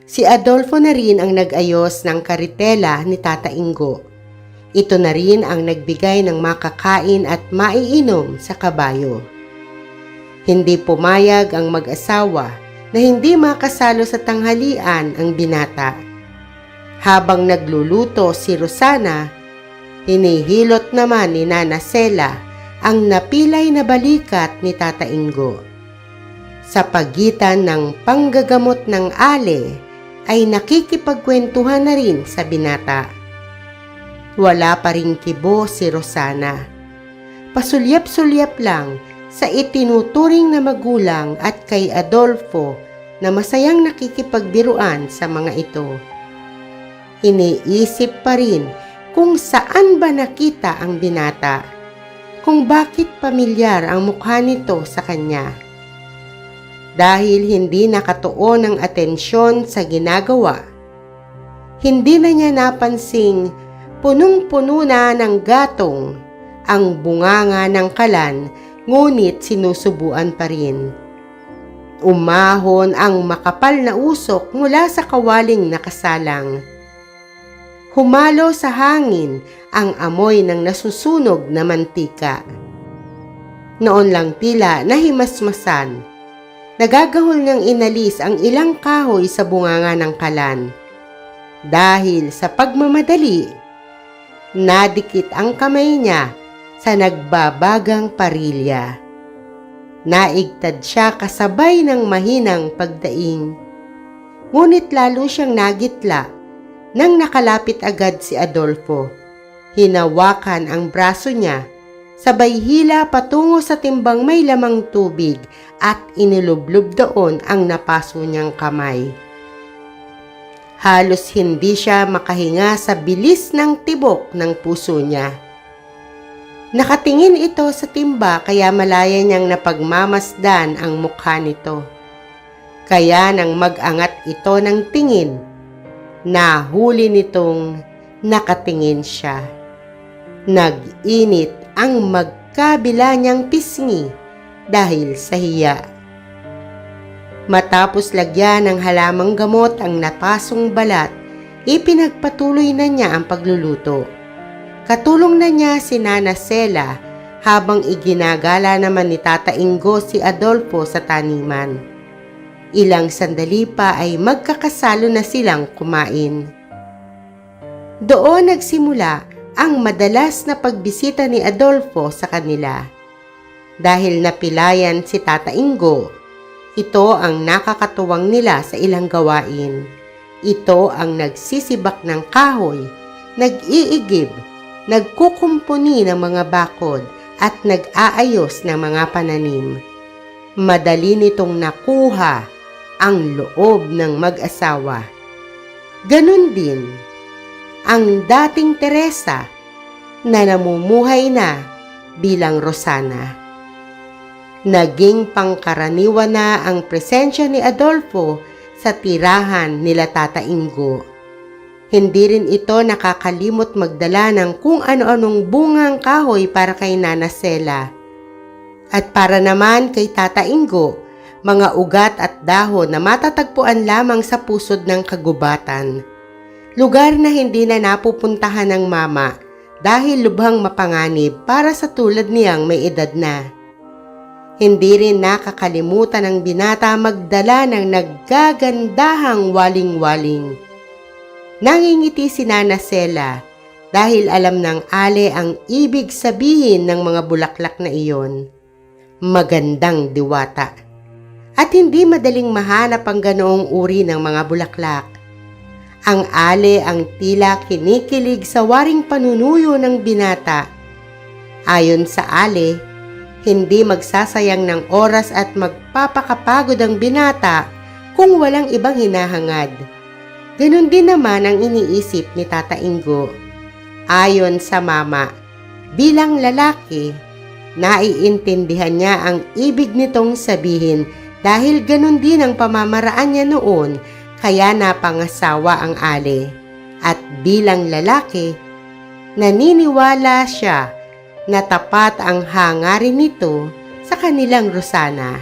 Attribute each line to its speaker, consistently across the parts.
Speaker 1: Si Adolfo na rin ang nag-ayos ng karitela ni Tata Ingo. Ito na rin ang nagbigay ng makakain at maiinom sa kabayo. Hindi pumayag ang mag-asawa na hindi makasalo sa tanghalian ang binata. Habang nagluluto si Rosana, hinihilot naman ni Nana Sela ang napilay na balikat ni Tata Ingo. Sa pagitan ng panggagamot ng ale, ay nakikipagkwentuhan na rin sa binata. Wala pa ring kibo si Rosana. Pasulyap-sulyap lang sa itinuturing na magulang at kay Adolfo na masayang nakikipagbiruan sa mga ito. Iniisip pa rin kung saan ba nakita ang binata, kung bakit pamilyar ang mukha nito sa kanya. Dahil hindi nakatuon ng atensyon sa ginagawa, hindi na niya napansing punong-puno na ng gatong ang bunganga ng kalan, ngunit sinusubuan pa rin. Umahon ang makapal na usok mula sa kawaling nakasalang. Humalo sa hangin ang amoy ng nasusunog na mantika. Noon lang tila nahimasmasan. Nagagahol niyang inalis ang ilang kahoy sa bunganga ng kalan. Dahil sa pagmamadali, nadikit ang kamay niya sa nagbabagang parilya. Naigtad siya kasabay ng mahinang pagdaing. Ngunit lalo siyang nagitla nang nakalapit agad si Adolfo. Hinawakan ang braso niya, sabay hila patungo sa timbang may lamang tubig at inilublob doon ang napaso niyang kamay. Halos hindi siya makahinga sa bilis ng tibok ng puso niya. Nakatingin ito sa timba kaya malaya niyang napagmamasdan ang mukha nito. Kaya nang mag-angat ito ng tingin, nahuli nitong nakatingin siya. Nag-init ang magkabila niyang pisngi dahil sa hiya. Matapos lagyan ng halamang gamot ang napasong balat, ipinagpatuloy na niya ang pagluluto. Katulong na niya si Nana Sela habang iginagala naman ni Tata Ingo si Adolfo sa taniman. Ilang sandali pa ay magkakasalo na silang kumain. Doon nagsimula ang madalas na pagbisita ni Adolfo sa kanila. Dahil napilayan si Tata Ingo, ito ang nakakatuwang nila sa ilang gawain. Ito ang nagsisibak ng kahoy, nag-iigib, nagkukumpuni ng mga bakod at nag-aayos ng mga pananim. Madali nitong nakuha ang loob ng mag-asawa. Ganun din ang dating Teresa na namumuhay na bilang Rosana. Naging pangkaraniwan na ang presensya ni Adolfo sa tirahan nila Tata Ingo. Hindi rin ito nakakalimot magdala ng kung ano-anong bungang kahoy para kay Nana Sela. At para naman kay Tata Ingo, mga ugat at dahon na matatagpuan lamang sa pusod ng kagubatan. Lugar na hindi na napupuntahan ng mama dahil lubhang mapanganib para sa tulad niyang may edad na. Hindi rin nakakalimutan ng binata magdala ng naggagandahang waling-waling. Nangingiti si Nana Sela dahil alam ng ale ang ibig sabihin ng mga bulaklak na iyon. Magandang diwata. At hindi madaling mahanap ang ganoong uri ng mga bulaklak. Ang ale ang tila kinikilig sa waring panunuyo ng binata. Ayon sa ale, hindi magsasayang ng oras at magpapakapagod ang binata kung walang ibang hinahangad. Ganon din naman ang iniisip ni Tata Ingo. Ayon sa mama, bilang lalaki, naiintindihan niya ang ibig nitong sabihin dahil ganon din ang pamamaraan niya noon kaya napangasawa ang ale. At bilang lalaki, naniniwala siya na tapat ang hangarin nito sa kanilang Rosana.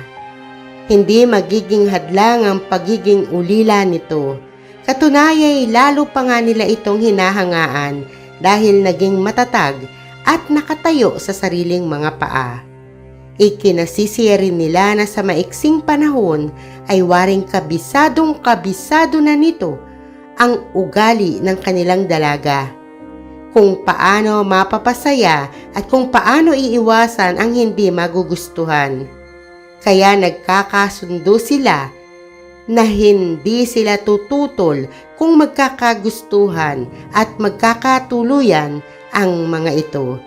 Speaker 1: Hindi magiging hadlang ang pagiging ulila nito Katunayay lalo pa nga nila itong hinahangaan dahil naging matatag at nakatayo sa sariling mga paa. Ikinasisiya rin nila na sa maiksing panahon ay waring kabisado na nito ang ugali ng kanilang dalaga. Kung paano mapapasaya at kung paano iiwasan ang hindi magugustuhan. Kaya nagkakasundo sila na hindi sila tututol kung magkakagustuhan at magkakatuluyan ang mga ito.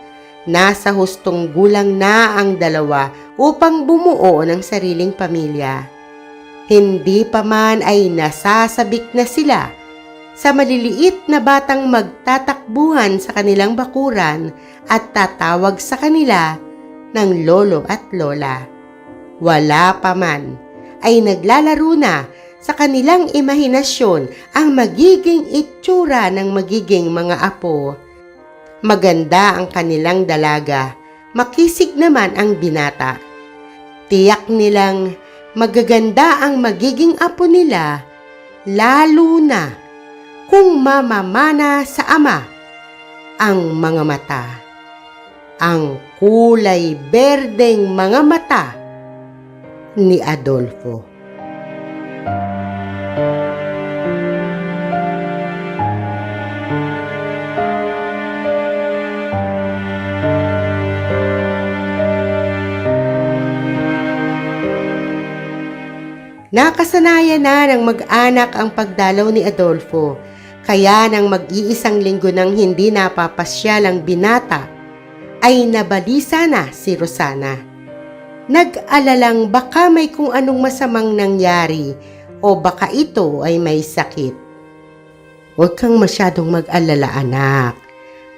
Speaker 1: Nasa hustong gulang na ang dalawa upang bumuo ng sariling pamilya. Hindi pa man ay nasasabik na sila sa maliliit na batang magtatakbuhan sa kanilang bakuran at tatawag sa kanila ng lolo at lola. Wala pa man ay naglalaro na sa kanilang imahinasyon ang magiging itsura ng magiging mga apo. Maganda ang kanilang dalaga, makisig naman ang binata. Tiyak nilang magaganda ang magiging apo nila, lalo na kung mamamana sa ama ang mga mata. Ang kulay berdeng mga mata ni Adolfo. Nakasanayan na ng mag-anak ang pagdalaw ni Adolfo, kaya nang mag-iisang linggo nang hindi napapasyal ang binata, ay nabalisa na si Rosana. Nag-alalang baka may kung anong masamang nangyari o baka ito ay may sakit. Huwag kang masyadong mag-alala, anak.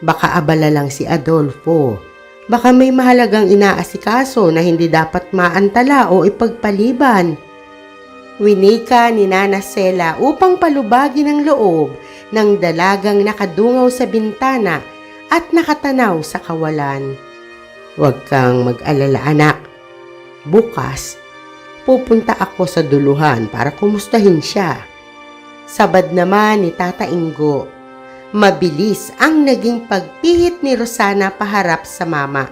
Speaker 1: Baka abala lang si Adolfo. Baka may mahalagang inaasikaso na hindi dapat maantala o ipagpaliban. Winika ni Nana Sela upang palubagin ang loob ng dalagang nakadungaw sa bintana at nakatanaw sa kawalan. Huwag kang mag-alala, anak. Bukas, pupunta ako sa duluhan para kumustahin siya. Sabad naman ni Tata Ingo. Mabilis ang naging pagpihit ni Rosana paharap sa mama.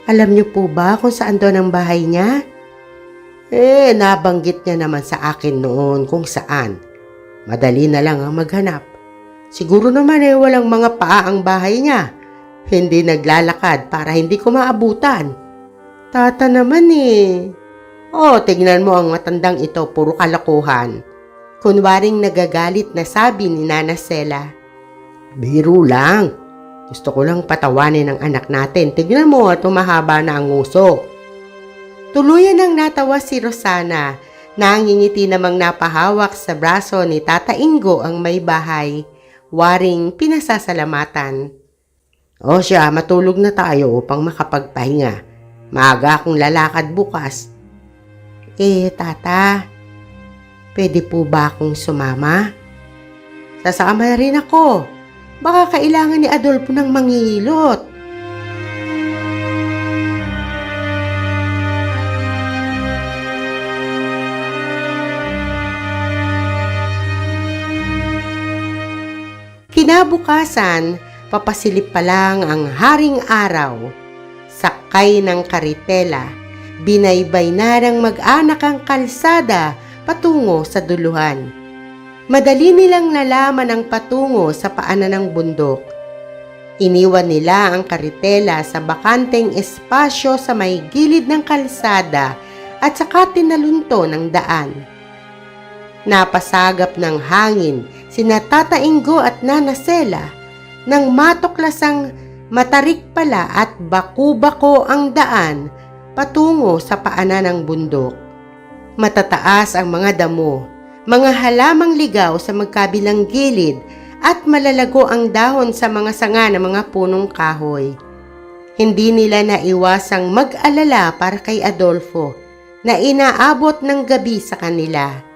Speaker 1: Alam niyo po ba kung saan doon ang bahay niya? Nabanggit niya naman sa akin noon kung saan. Madali na lang ang maghanap. Siguro naman walang mga paa ang bahay niya. Hindi naglalakad para hindi ko maabutan. Tata naman tignan mo ang matandang ito, puro kalokohan. Kunwaring nagagalit na sabi ni Nana Sela. Biro lang. Gusto ko lang patawanin ang anak natin. Tignan mo, tumahaba na ang nguso. Tuluyan ang natawa si Rosana. Nangingiti namang napahawak sa braso ni Tata Ingo ang may bahay. Waring pinasasalamatan. O siya, matulog na tayo upang makapagpahinga. Maaga akong lalakad bukas. Tata, pwede po ba akong sumama? Sasama na rin ako. Baka kailangan ni Adolfo ng manghihilot. Kinabukasan, papasilip pa lang ang haring araw. Sakay ng karitela, binaybay na ng mag-anak ang kalsada patungo sa duluhan. Madali nilang nalaman ang patungo sa paanan ng bundok. Iniwan nila ang karitela sa bakanteng espasyo sa may gilid ng kalsada at saka tinalunto ng daan. Napasagap ng hangin sina Tata Ingo at Nana Sela nang matuklasang matarik pala at baku-bako ang daan patungo sa paanan ng bundok. Matataas ang mga damo, mga halamang ligaw sa magkabilang gilid at malalago ang dahon sa mga sanga ng mga punong kahoy. Hindi nila naiwasang mag-alala para kay Adolfo na inaabot ng gabi sa kanila.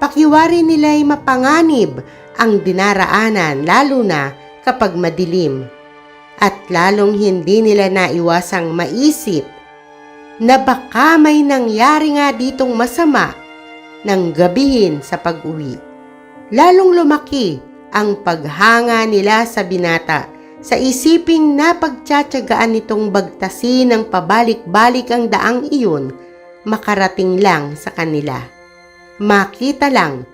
Speaker 1: Pakiwari nila'y mapanganib ang dinaraanan lalo na kapag madilim. At lalong hindi nila naiwasang maisip na baka may nangyari nga ditong masama ng gabihin sa pag-uwi. lalong lumaki ang paghanga nila sa binata sa isiping napagtsatsagaan nitong bagtasin ng pabalik-balik ang daang iyon, makarating lang sa kanila. Makita lang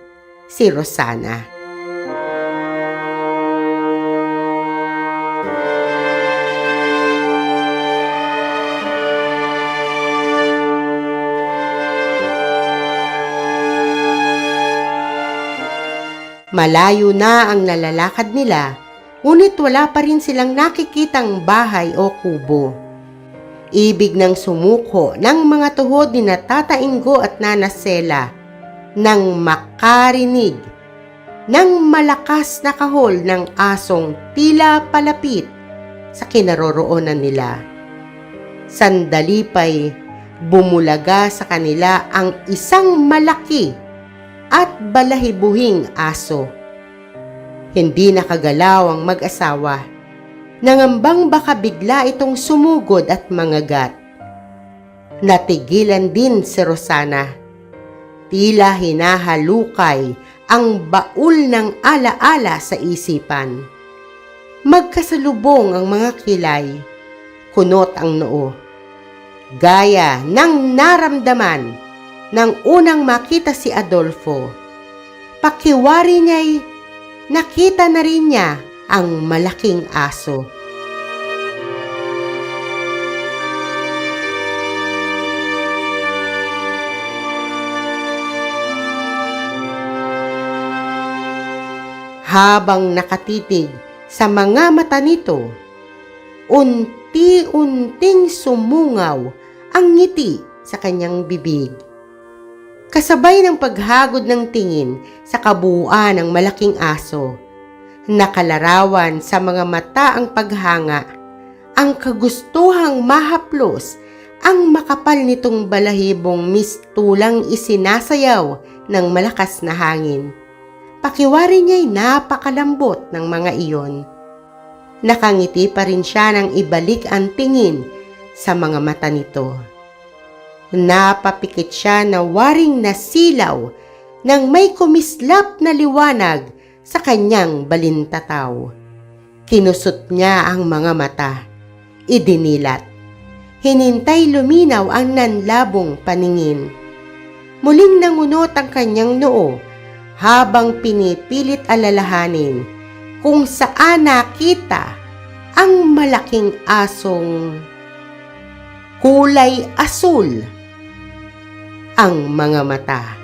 Speaker 1: si Rosana. Malayo na ang nalalakad nila, ngunit wala pa rin silang nakikitang bahay o kubo. Ibig nang sumuko ng mga tuhod ni Tata Ingo at Nana Sela nang makarinig ng malakas na kahol ng asong tila palapit sa kinaroroonan nila. Sandali pa'y bumulaga sa kanila ang isang malaki at balahibuhing aso. Hindi nakagalaw ang mag-asawa. Nangambang baka bigla itong sumugod at mangagat. Natigilan din si Rosana. Tila hinahalukay ang baul ng alaala sa isipan. Magkasalubong ang mga kilay. Kunot ang noo. Gaya ng naramdaman nang unang makita si Adolfo. Pakiwari niya'y nakita na rin niya ang malaking aso. Habang nakatitig sa mga mata nito, unti-unting sumungaw ang ngiti sa kanyang bibig. Kasabay ng paghagod ng tingin sa kabuuan ng malaking aso, nakalarawan sa mga mata ang paghanga, ang kagustuhang mahaplos ang makapal nitong balahibong mistulang isinasayaw ng malakas na hangin. Pakiwari niya'y napakalambot ng mga iyon. Nakangiti pa rin siya nang ibalik ang tingin sa mga mata nito. Napapikit siya na waring nasilaw nang may kumislap na liwanag sa kanyang balintataw. Kinusot niya ang mga mata, idinilat. Hinintay luminaw ang nanlabong paningin. Muling nangunot ang kanyang noo habang pinipilit alalahanin kung saan nakita ang malaking asong kulay asul ang mga mata.